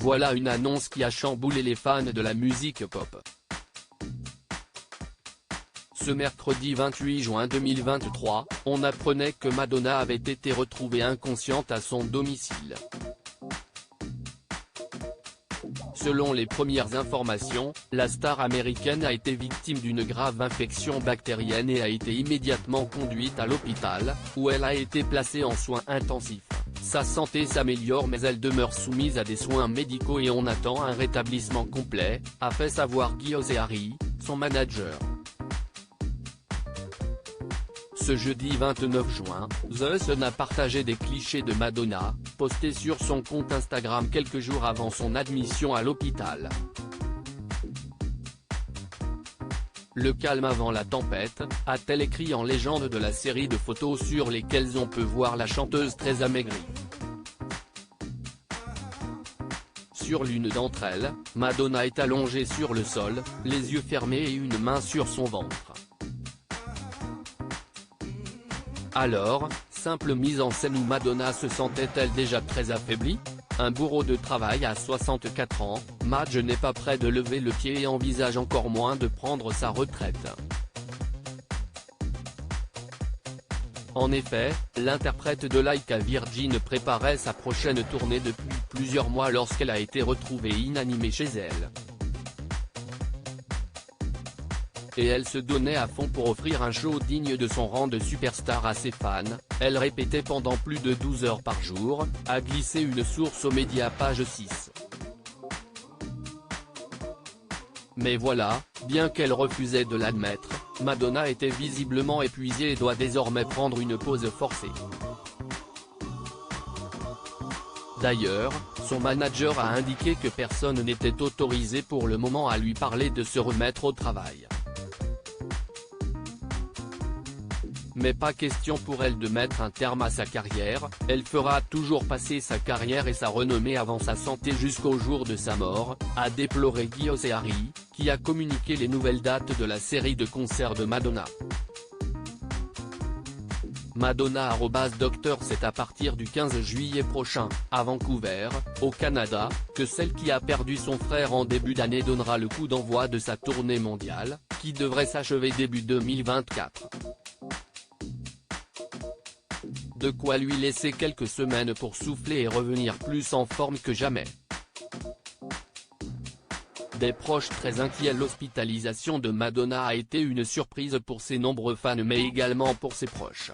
Voilà une annonce qui a chamboulé les fans de la musique pop. Ce mercredi 28 juin 2023, on apprenait que Madonna avait été retrouvée inconsciente à son domicile. Selon les premières informations, la star américaine a été victime d'une grave infection bactérienne et a été immédiatement conduite à l'hôpital, où elle a été placée en soins intensifs. Sa santé s'améliore mais elle demeure soumise à des soins médicaux et on attend un rétablissement complet, a fait savoir Guy Ozeari, son manager. Ce jeudi 29 juin, The Sun a partagé des clichés de Madonna, postés sur son compte Instagram quelques jours avant son admission à l'hôpital. Le calme avant la tempête, a-t-elle écrit en légende de la série de photos sur lesquelles on peut voir la chanteuse très amaigrie. Sur l'une d'entre elles, Madonna est allongée sur le sol, les yeux fermés et une main sur son ventre. Alors, simple mise en scène où Madonna se sentait-elle déjà très affaiblie? Un bourreau de travail à 64 ans, Madge n'est pas près de lever le pied et envisage encore moins de prendre sa retraite. En effet, l'interprète de Like a Virgin préparait sa prochaine tournée depuis plusieurs mois lorsqu'elle a été retrouvée inanimée chez elle. Et elle se donnait à fond pour offrir un show digne de son rang de superstar à ses fans, elle répétait pendant plus de 12 heures par jour, a glissé une source aux médias page 6. Mais voilà, bien qu'elle refusait de l'admettre, Madonna était visiblement épuisée et doit désormais prendre une pause forcée. D'ailleurs, son manager a indiqué que personne n'était autorisé pour le moment à lui parler de se remettre au travail. Mais pas question pour elle de mettre un terme à sa carrière, elle fera toujours passer sa carrière et sa renommée avant sa santé jusqu'au jour de sa mort, a déploré Guy Ozeari, qui a communiqué les nouvelles dates de la série de concerts de Madonna. Madonna @Dr c'est à partir du 15 juillet prochain, à Vancouver, au Canada, que celle qui a perdu son frère en début d'année donnera le coup d'envoi de sa tournée mondiale, qui devrait s'achever début 2024. De quoi lui laisser quelques semaines pour souffler et revenir plus en forme que jamais. Des proches très inquiets. L'hospitalisation de Madonna a été une surprise pour ses nombreux fans mais également pour ses proches.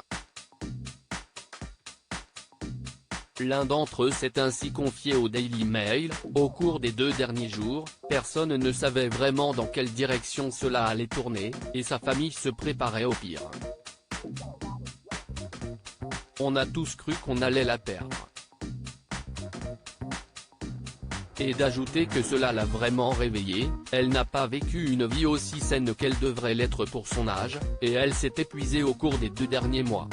L'un d'entre eux s'est ainsi confié au Daily Mail, au cours des 2 derniers jours, personne ne savait vraiment dans quelle direction cela allait tourner, et sa famille se préparait au pire. On a tous cru qu'on allait la perdre. Et d'ajouter que cela l'a vraiment réveillée, elle n'a pas vécu une vie aussi saine qu'elle devrait l'être pour son âge, et elle s'est épuisée au cours des 2 derniers mois.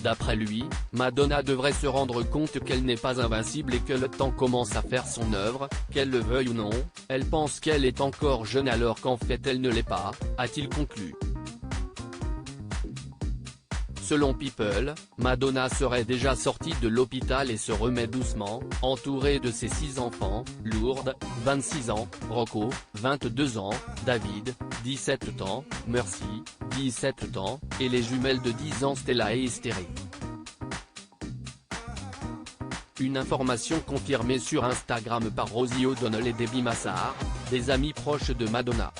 D'après lui, Madonna devrait se rendre compte qu'elle n'est pas invincible et que le temps commence à faire son œuvre, qu'elle le veuille ou non, elle pense qu'elle est encore jeune alors qu'en fait elle ne l'est pas, a-t-il conclu. Selon People, Madonna serait déjà sortie de l'hôpital et se remet doucement, entourée de ses 6 enfants, Lourdes, 26 ans, Rocco, 22 ans, David, 17 ans, Mercy, 17 ans, et les jumelles de 10 ans Stella et Esteri. Une information confirmée sur Instagram par Rosie O'Donnell et Debbie Massar, des amis proches de Madonna.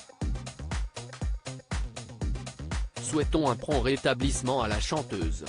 Souhaitons un prompt rétablissement à la chanteuse.